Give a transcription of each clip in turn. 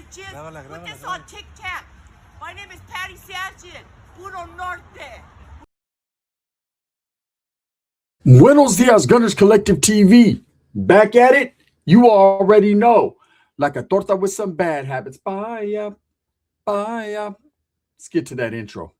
bitches. Put this on TikTok. My name is Patty Sanchez. Puro Norte. Buenos dias, Gunners Collective TV. Back at it, you already know. Like a torta with some bad habits. Bye. Let's get to that intro.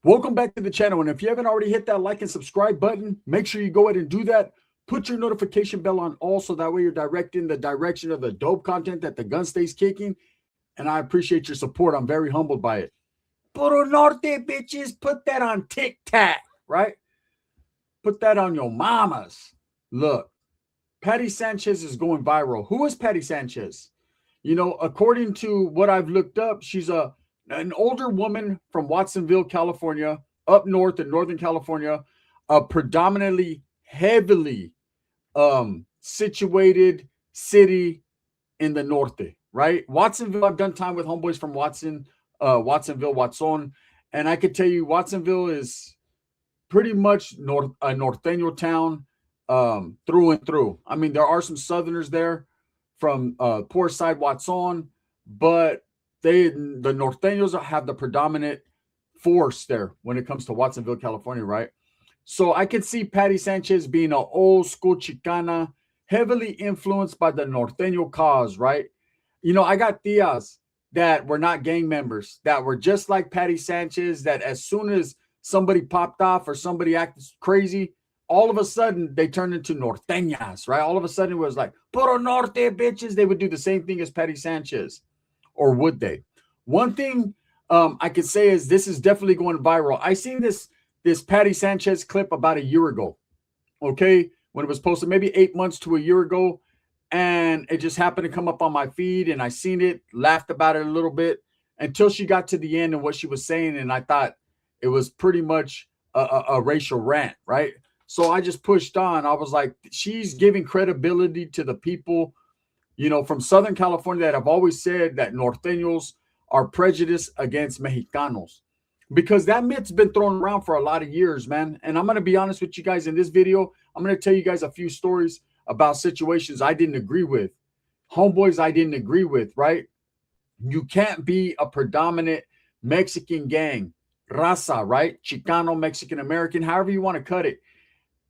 Welcome back to the channel, and if you haven't already hit that like and subscribe button, make sure you go ahead and do that. Put your notification bell on all so that way you're directing the direction of the dope content that the gun stays kicking, and I appreciate your support. I'm very humbled by it. Puro Norte, bitches, put that on TikTok, right? Put that on your mamas. Look, Patty Sanchez is going viral. Who is Patty Sanchez? You know, according to what I've looked up, she's an older woman from Watsonville, California, up north in Northern California, a predominantly heavily situated city in the norte, right? Watsonville, I've done time with homeboys from Watsonville, Watson, and I could tell you Watsonville is pretty much a norteño town through and through. I mean, there are some southerners there from poor side Watson, but the norteños have the predominant force there when it comes to Watsonville, California, right? So I could see Patty Sanchez being an old school Chicana, heavily influenced by the norteño cause, right? You know, I got tias that were not gang members, that were just like Patty Sanchez, that as soon as somebody popped off or somebody acted crazy, all of a sudden they turned into norteñas, right? All of a sudden it was like, Puro Norte, bitches. They would do the same thing as Patty Sanchez. Or would they? One thing I could say is this is definitely going viral. I seen this Patty Sanchez clip about a year ago, okay, when it was posted, maybe 8 months to a year ago, and it just happened to come up on my feed, and I seen it, laughed about it a little bit until she got to the end and what she was saying, and I thought it was pretty much a racial rant, right? So I just pushed on. I was like, she's giving credibility to the people, you know, from Southern California that have always said that norteños are prejudiced against Mexicanos, because that myth's been thrown around for a lot of years, man. And I'm going to be honest with you guys in this video. I'm going to tell you guys a few stories about situations I didn't agree with, homeboys I didn't agree with, right? You can't be a predominant Mexican gang, raza, right? Chicano, Mexican American, however you want to cut it,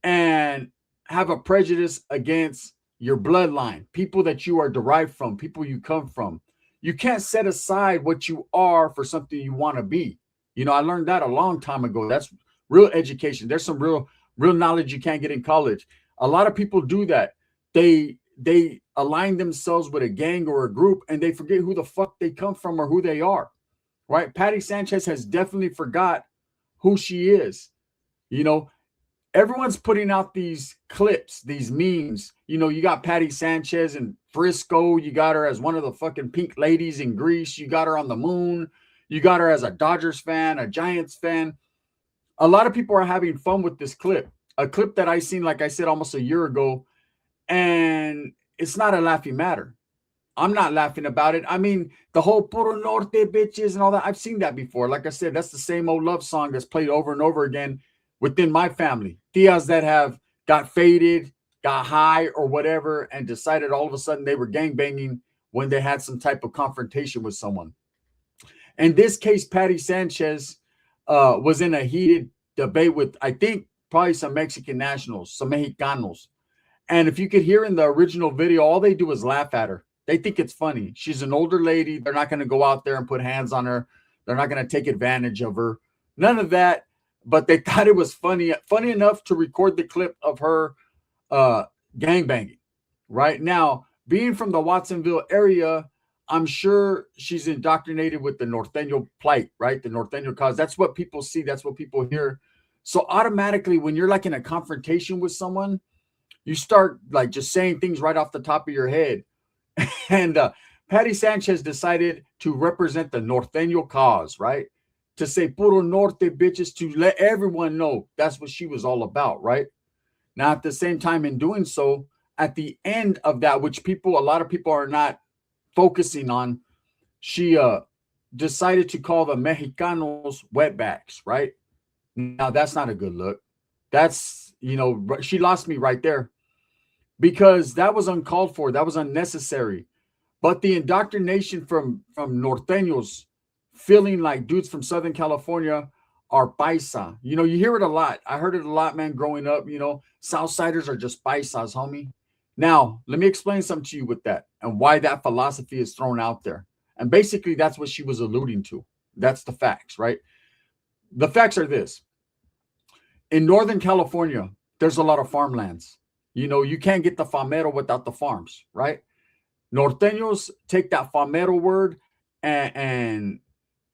and have a prejudice against your bloodline, people that you are derived from, people you come from. You can't set aside what you are for something you want to be. You know, I learned that a long time ago. That's real education. There's some real knowledge you can't get in college. A lot of people do that. They align themselves with a gang or a group, and they forget who the fuck they come from or who they are, right? Patty Sanchez has definitely forgot who she is. You know, everyone's putting out these clips, these memes. You know, you got Patty Sanchez in Frisco. You got her as one of the fucking pink ladies in Greece. You got her on the moon. You got her as a Dodgers fan, a Giants fan. A lot of people are having fun with this clip. A clip that I seen, like I said, almost a year ago. And it's not a laughing matter. I'm not laughing about it. I mean, the whole Puro Norte bitches and all that, I've seen that before. Like I said, that's the same old love song that's played over and over again within my family. Tias that have got faded, got high or whatever, and decided all of a sudden they were gangbanging when they had some type of confrontation with someone. In this case, Patty Sanchez was in a heated debate with, I think, probably some Mexican nationals, some Mexicanos. And if you could hear in the original video, all they do is laugh at her. They think it's funny. She's an older lady. They're not going to go out there and put hands on her. They're not going to take advantage of her. None of that. But they thought it was funny enough to record the clip of her gangbanging. Right now, being from the Watsonville area, I'm sure she's indoctrinated with the norteño plight, right? The norteño cause. That's what people see. That's what people hear. So automatically, when you're like in a confrontation with someone, you start like just saying things right off the top of your head. And Patty Sanchez decided to represent the norteño cause, right? to say puro norte, bitches, to let everyone know that's what she was all about, right? Now, at the same time, in doing so, at the end of that, which a lot of people are not focusing on, she decided to call the Mexicanos wetbacks, right? Now, that's not a good look. That's, she lost me right there because that was uncalled for. That was unnecessary. But the indoctrination from norteños feeling like dudes from Southern California are paisa. You hear it a lot. I heard it a lot, man, growing up. Southsiders are just paisas, homie. Now, let me explain something to you with that and why that philosophy is thrown out there. And basically, that's what she was alluding to. That's the facts, right? The facts are this. In Northern California, there's a lot of farmlands. You can't get the famero without the farms, right? Norteños take that famero word and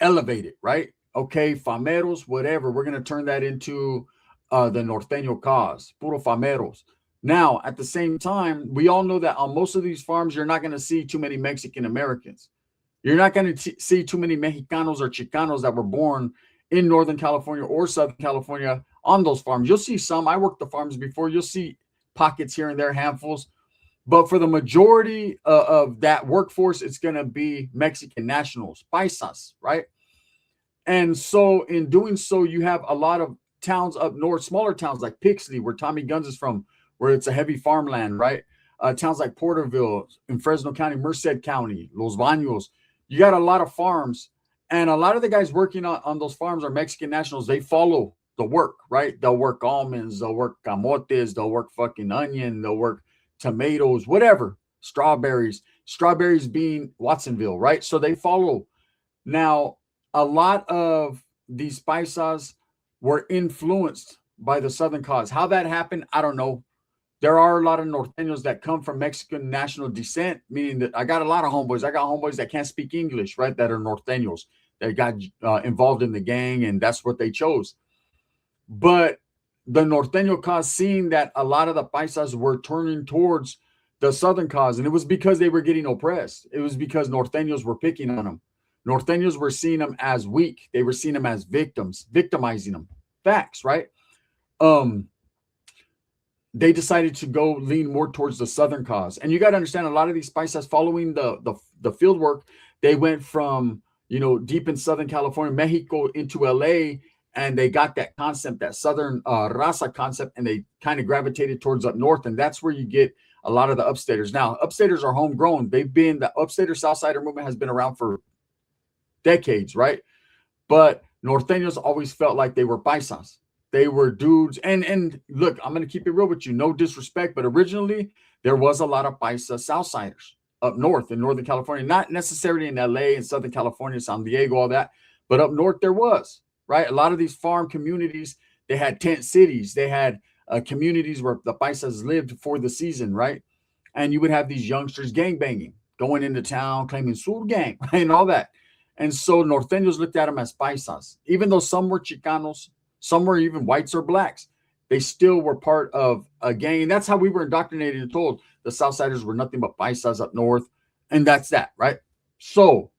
elevate it, right? Okay, fameros, whatever. We're going to turn that into the norteño cause, puro fameros. Now, at the same time, we all know that on most of these farms, you're not going to see too many Mexican Americans. You're not going to see too many Mexicanos or Chicanos that were born in Northern California or Southern California on those farms. You'll see some. I worked the farms before. You'll see pockets here and there, handfuls. But for the majority of that workforce, it's going to be Mexican nationals, paisas, right? And so in doing so, you have a lot of towns up north, smaller towns like Pixley, where Tommy Guns is from, where it's a heavy farmland, right? Towns like Porterville in Fresno County, Merced County, Los Baños. You got a lot of farms. And a lot of the guys working on those farms are Mexican nationals. They follow the work, right? They'll work almonds, they'll work camotes, they'll work fucking onion, they'll work tomatoes, whatever, strawberries being Watsonville, right? So they follow. Now, a lot of these paisas were influenced by the Southern cause. How that happened, I don't know. There are a lot of norteños that come from Mexican national descent, meaning that I got a lot of homeboys. I got homeboys that can't speak English, right? That are norteños. That got involved in the gang, and that's what they chose. But the norteño cause, seeing that a lot of the paisas were turning towards the Southern cause, and it was because they were getting oppressed. It was because norteños were picking on them. Norteños were seeing them as weak. They were seeing them as victims, victimizing them. Facts, right? They decided to go lean more towards the Southern cause. And you got to understand, a lot of these paisas following the field work, they went from, deep in Southern California, Mexico, into LA, and they got that concept, that Southern raza concept, and they kind of gravitated towards up north. And that's where you get a lot of the upstaters. Now, upstaters are homegrown. The upstater Southsider movement has been around for decades, right? But norteños always felt like they were paisas. They were dudes. And look, I'm going to keep it real with you. No disrespect, but originally there was a lot of paisa Southsiders up north in Northern California, not necessarily in LA and Southern California, San Diego, all that, but up north there was, right? A lot of these farm communities, they had tent cities. They had communities where the paisas lived for the season, right? And you would have these youngsters gangbanging, going into town, claiming sur gang, and all that. And so norteños looked at them as paisas. Even though some were Chicanos, some were even whites or blacks, they still were part of a gang. And that's how we were indoctrinated and told the Southsiders were nothing but paisas up north. And that's that, right? So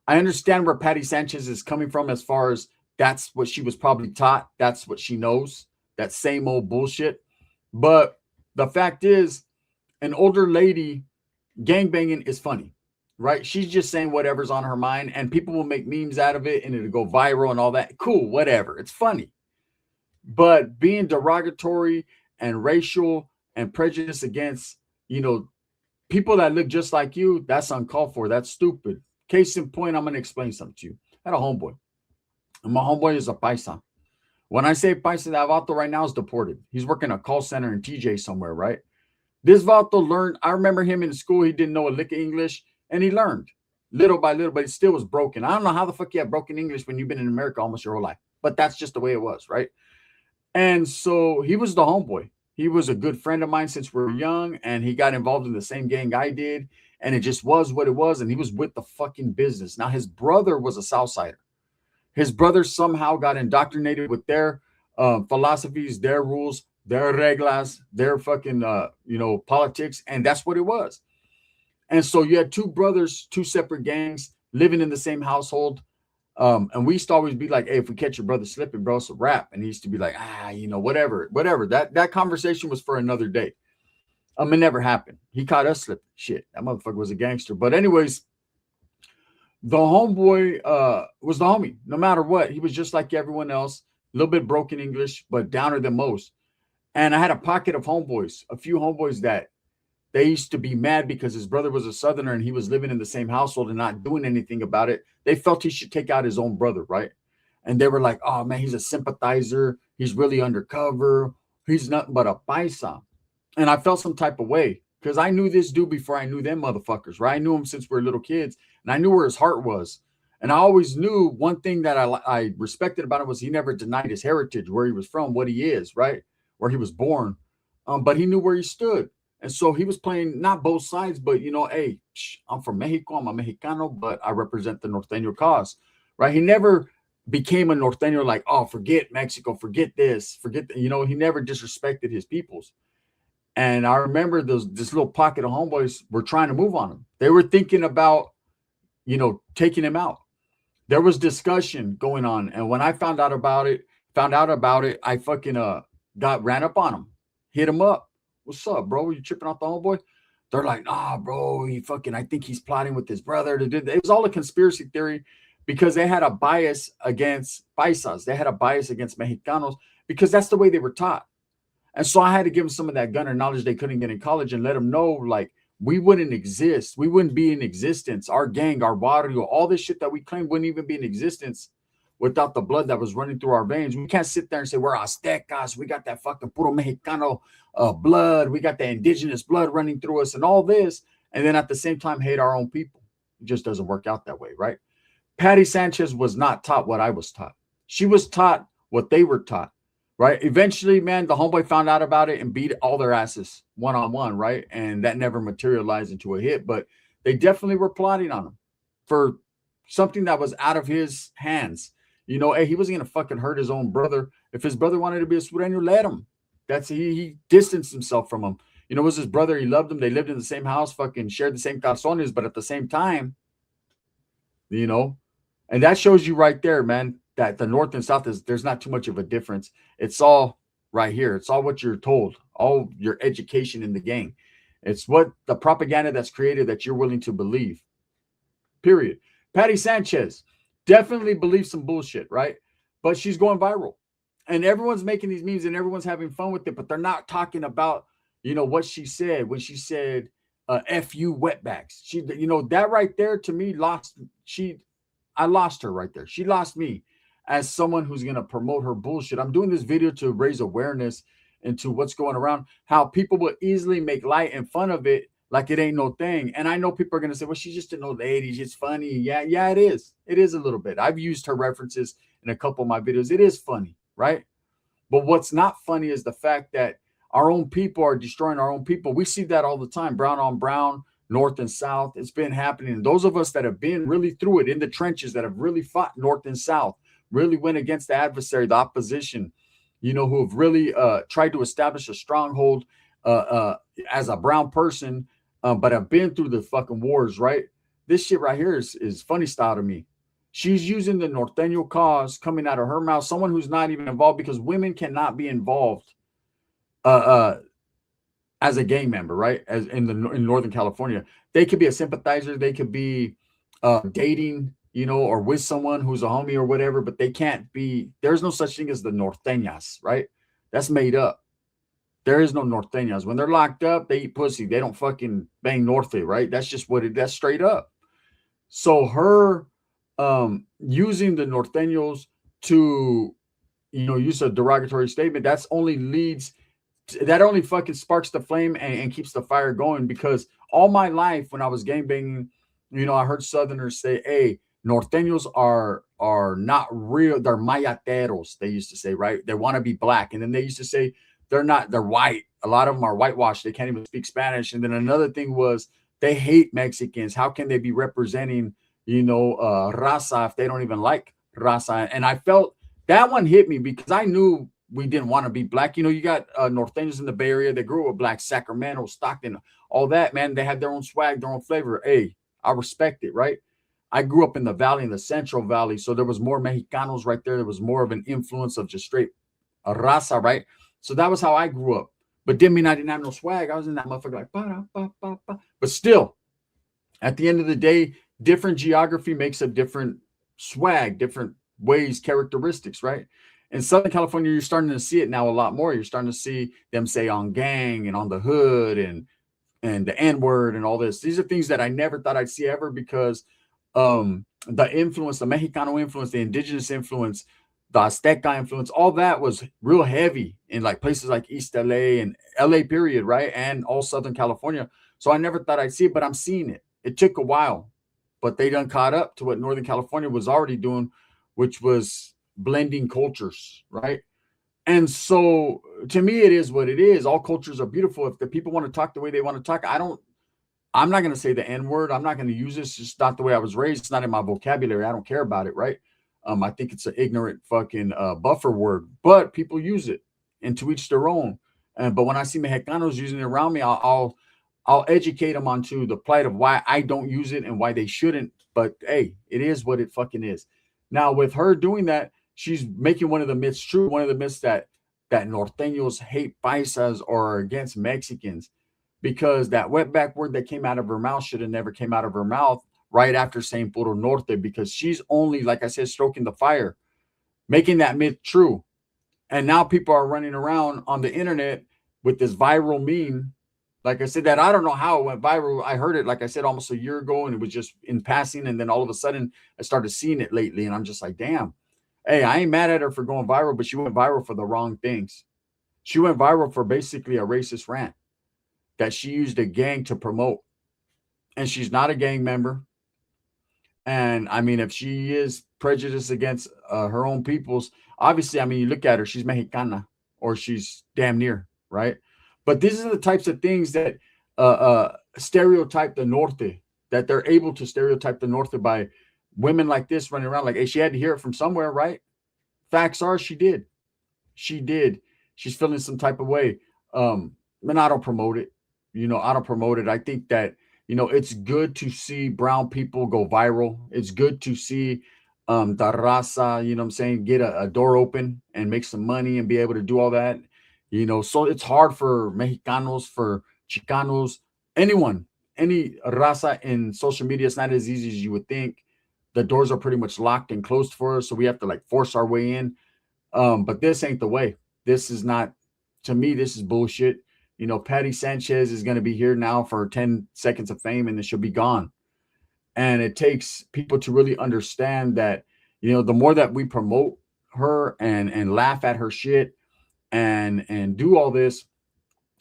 I understand where Patty Sanchez is coming from as far as that's what she was probably taught. That's what she knows, that same old bullshit. But the fact is, an older lady gangbanging is funny, right? She's just saying whatever's on her mind, and people will make memes out of it and it'll go viral and all that. Cool, whatever. It's funny. But being derogatory and racial and prejudice against, people that look just like you, that's uncalled for. That's stupid. Case in point, I'm going to explain something to you. I had a homeboy. And my homeboy is a paisa. When I say paisa, that vato right now is deported. He's working a call center in TJ somewhere, right? This vato learned. I remember him in school. He didn't know a lick of English, and he learned little by little, but it still was broken. I don't know how the fuck you have broken English when you've been in America almost your whole life, but that's just the way it was, right? And so he was the homeboy. He was a good friend of mine since we were young, and he got involved in the same gang I did, and it just was what it was, and he was with the fucking business. Now, his brother was a Southsider. His brother somehow got indoctrinated with their philosophies, their rules, their reglas, their fucking, politics, and that's what it was. And so you had two brothers, two separate gangs living in the same household. And we used to always be like, hey, if we catch your brother slipping, bro, it's a wrap. And he used to be like, whatever. That conversation was for another day. It never happened. He caught us slipping. Shit, that motherfucker was a gangster. But anyways, the homeboy was the homie. No matter what, he was just like everyone else. A little bit broken English, but downer than most. And I had a pocket of homeboys, a few homeboys that they used to be mad because his brother was a Southerner and he was living in the same household and not doing anything about it. They felt he should take out his own brother, right? And they were like, oh, man, he's a sympathizer. He's really undercover. He's nothing but a paisa. And I felt some type of way because I knew this dude before I knew them motherfuckers, right? I knew him since we were little kids, and I knew where his heart was. And I always knew one thing that I respected about him was he never denied his heritage, where he was from, what he is, right? Where he was born. But he knew where he stood. And so he was playing not both sides, but, hey, I'm from Mexico, I'm a Mexicano, but I represent the Norteño cause, right? He never became a Norteño like, oh, forget Mexico, forget this, he never disrespected his peoples. And I remember this little pocket of homeboys were trying to move on him. They were thinking about, taking him out. There was discussion going on. And when I found out about it, I fucking ran up on him, hit him up. What's up, bro? You tripping off the homeboy? They're like, nah, bro, I think he's plotting with his brother to do that. It was all a conspiracy theory because they had a bias against paisas. They had a bias against Mexicanos because that's the way they were taught. And so I had to give them some of that gunner knowledge they couldn't get in college and let them know, like, we wouldn't exist. We wouldn't be in existence. Our gang, our barrio, all this shit that we claim wouldn't even be in existence without the blood that was running through our veins. We can't sit there and say we're Aztecas. We got that fucking puro Mexicano blood. We got the indigenous blood running through us and all this. And then at the same time, hate our own people. It just doesn't work out that way, right? Patty Sanchez was not taught what I was taught. She was taught what they were taught. Right. Eventually, man, the homeboy found out about it and beat all their asses one-on-one. Right. And that never materialized into a hit. But they definitely were plotting on him for something that was out of his hands. Hey, he wasn't going to fucking hurt his own brother. If his brother wanted to be a Sureño, let him. He distanced himself from him. It was his brother. He loved him. They lived in the same house, fucking shared the same calzones. But at the same time, and that shows you right there, man, that the North and South there's not too much of a difference. It's all right here. It's all what you're told, all your education in the gang. It's what the propaganda that's created that you're willing to believe. Period. Patty Sanchez definitely believes some bullshit, right? But she's going viral. And everyone's making these memes and everyone's having fun with it, but they're not talking about, what she said when she said, F you wetbacks. She, that right there to me I lost her right there. She lost me as someone who's going to promote her bullshit. I'm doing this video to raise awareness into what's going around, how people will easily make light and fun of it like it ain't no thing. And I know people are going to say, well, she's just an old lady. She's funny. Yeah, it is. It is a little bit. I've used her references in a couple of my videos. It is funny, right? But what's not funny is the fact that our own people are destroying our own people. We see that all the time, brown on brown, North and South. It's been happening. And those of us that have been really through it in the trenches, that have really fought North and South, really went against the adversary, the opposition, who have really tried to establish a stronghold as a brown person, but have been through the fucking wars, right? This shit right here is funny style to me. She's using the Norteño cause coming out of her mouth, someone who's not even involved, because women cannot be involved as a gang member, right? As in Northern California. They could be a sympathizer, they could be dating, or with someone who's a homie or whatever, but they can't be, there's no such thing as the Norteñas, right? That's made up. There is no Norteñas. When they're locked up, they eat pussy. They don't fucking bang Norte, right? That's just that's straight up. So her using the Norteños to, use a derogatory statement, that only fucking sparks the flame and keeps the fire going, because all my life when I was gangbanging, I heard Southerners say, hey, Norteños are not real. They're mayateros, they used to say, right? They want to be black. And then they used to say they're not, they're white. A lot of them are whitewashed. They can't even speak Spanish. And then another thing was they hate Mexicans. How can they be representing, raza if they don't even like raza? And I felt that one hit me because I knew we didn't want to be black. You got Norteños in the Bay Area. They grew up black, Sacramento, Stockton, all that, man. They had their own swag, their own flavor. Hey, I respect it, right? I grew up in the valley, in the Central Valley, so there was more Mexicanos right there. There was more of an influence of just straight raza, right? So that was how I grew up. But didn't mean I didn't have no swag. I was in that motherfucker like, ba, ba, ba, ba. But still, at the end of the day, different geography makes a different swag, different ways, characteristics, right? In Southern California, you're starting to see it now a lot more. You're starting to see them say on gang and on the hood and the N-word and all this. These are things that I never thought I'd see ever because the influence, the Mexicano influence, the indigenous influence, the Azteca influence, all that was real heavy in like places like East LA and LA period, right? And all Southern California. So I never thought I'd see it, but I'm seeing it. It took a while, but they done caught up to what Northern California was already doing, which was blending cultures, right? And so to me, it is what it is. All cultures are beautiful. If the people want to talk the way they want to talk, I'm not going to say the N word. I'm not going to use this. It's just not the way I was raised. It's not in my vocabulary. I don't care about it, right? I think it's an ignorant fucking buffer word, but people use it, and to each their own. But when I see Mexicanos using it around me, I'll educate them onto the plight of why I don't use it and why they shouldn't. But hey, it is what it fucking is. Now with her doing that, she's making one of the myths true. One of the myths that norteños hate paisas or are against Mexicans, because that wetback word that came out of her mouth should have never came out of her mouth right after saying puro norte, because she's only, like I said, stroking the fire, making that myth true. And now people are running around on the internet with this viral meme. Like I said, that I don't know how it went viral. I heard it, like I said, almost a year ago, and it was just in passing. And then all of a sudden I started seeing it lately. And I'm just like, damn, hey, I ain't mad at her for going viral, but she went viral for the wrong things. She went viral for basically a racist rant that she used a gang to promote. And she's not a gang member. And I mean, if she is prejudiced against her own peoples, obviously, I mean, you look at her, she's Mexicana, or she's damn near, right? But these are the types of things that stereotype the Norte, that they're able to stereotype the Norte by women like this running around like, hey, she had to hear it from somewhere, right? Facts are she did. She did. She's feeling some type of way. And I don't promote it. I don't promote it. I think that, it's good to see brown people go viral. It's good to see the raza, what I'm saying, get a door open and make some money and be able to do all that. So it's hard for Mexicanos, for Chicanos, anyone, any raza in social media. It's not as easy as you would think. The doors are pretty much locked and closed for us, so we have to like force our way in. But this ain't the way. This is not, to me, this is bullshit. Patty Sanchez is going to be here now for 10 seconds of fame, and then she'll be gone. And it takes people to really understand that, the more that we promote her and laugh at her shit and do all this,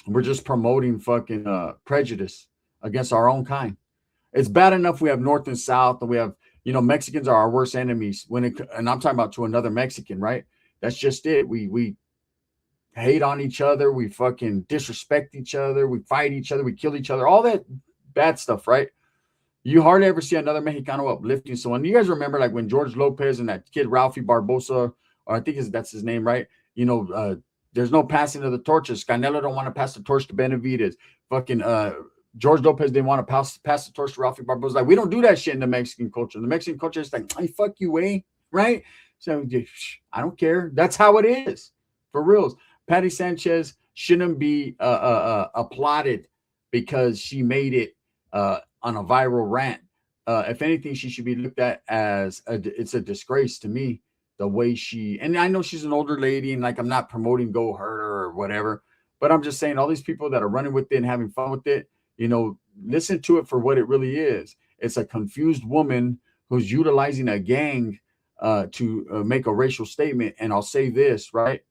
we're just promoting fucking prejudice against our own kind. It's bad enough we have North and South, and we have, Mexicans are our worst enemies and I'm talking about to another Mexican, right? That's just it. We hate on each other. We fucking disrespect each other. We fight each other. We kill each other. All that bad stuff, right? You hardly ever see another Mexicano uplifting someone. You guys remember like when George Lopez and that kid Ralphie Barbosa, or I think that's his name, right? There's no passing of the torches. Canelo don't want to pass the torch to Benavidez. Fucking George Lopez didn't want to pass the torch to Ralphie Barbosa. Like, we don't do that shit in the Mexican culture. The Mexican culture is like, hey, fuck you, eh? Right? So I don't care. That's how it is. For reals. Patty Sanchez shouldn't be applauded because she made it on a viral rant. If anything, she should be looked at as it's a disgrace to me, the way and I know she's an older lady, and like, I'm not promoting go her or whatever, but I'm just saying all these people that are running with it and having fun with it, listen to it for what it really is. It's a confused woman who's utilizing a gang to make a racial statement. And I'll say this, right?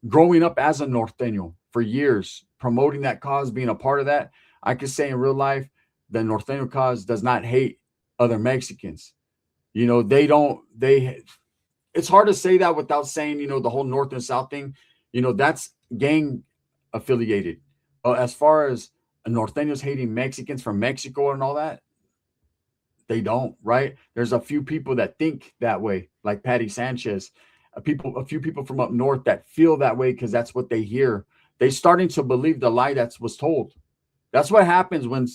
Growing up as a Norteño for years, promoting that cause, being a part of that, I could say in real life, the Norteño cause does not hate other Mexicans. It's hard to say that without saying, the whole North and South thing, that's gang affiliated. As far as Norteños hating Mexicans from Mexico and all that, they don't, right? There's a few people that think that way, like Patty Sanchez. A few people from up north that feel that way because that's what they hear. They're starting to believe the lie that was told. That's what happens when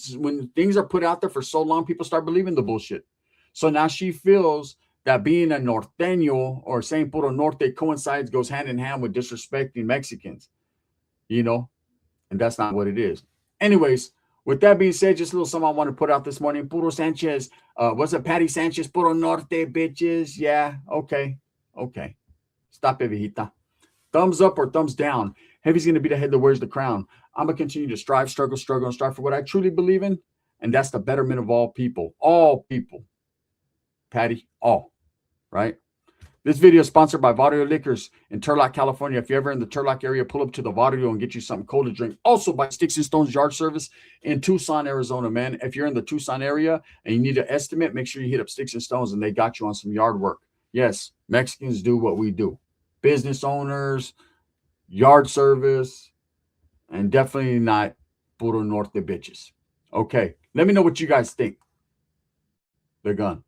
things are put out there for so long, people start believing the bullshit. So now she feels that being a norteño or saying puro norte coincides, goes hand in hand with disrespecting Mexicans, you know, and that's not what it is. Anyways, with that being said, just a little something I want to put out this morning. Puro Sanchez, what's up, Patty Sanchez? Puro norte, bitches. Yeah, okay. Stop it, viejita. Thumbs up or thumbs down. Heavy's going to be the head that wears the crown. I'm going to continue to strive, struggle, and strive for what I truly believe in, and that's the betterment of all people. All people. Patty, all. Right? This video is sponsored by Barrio Liquors in Turlock, California. If you're ever in the Turlock area, pull up to the Barrio and get you something cold to drink. Also by Sticks and Stones Yard Service in Tucson, Arizona, man. If you're in the Tucson area and you need an estimate, make sure you hit up Sticks and Stones and they got you on some yard work. Yes, Mexicans do what we do. Business owners, yard service, and definitely not puro norte bitches. Okay, let me know what you guys think. The gun.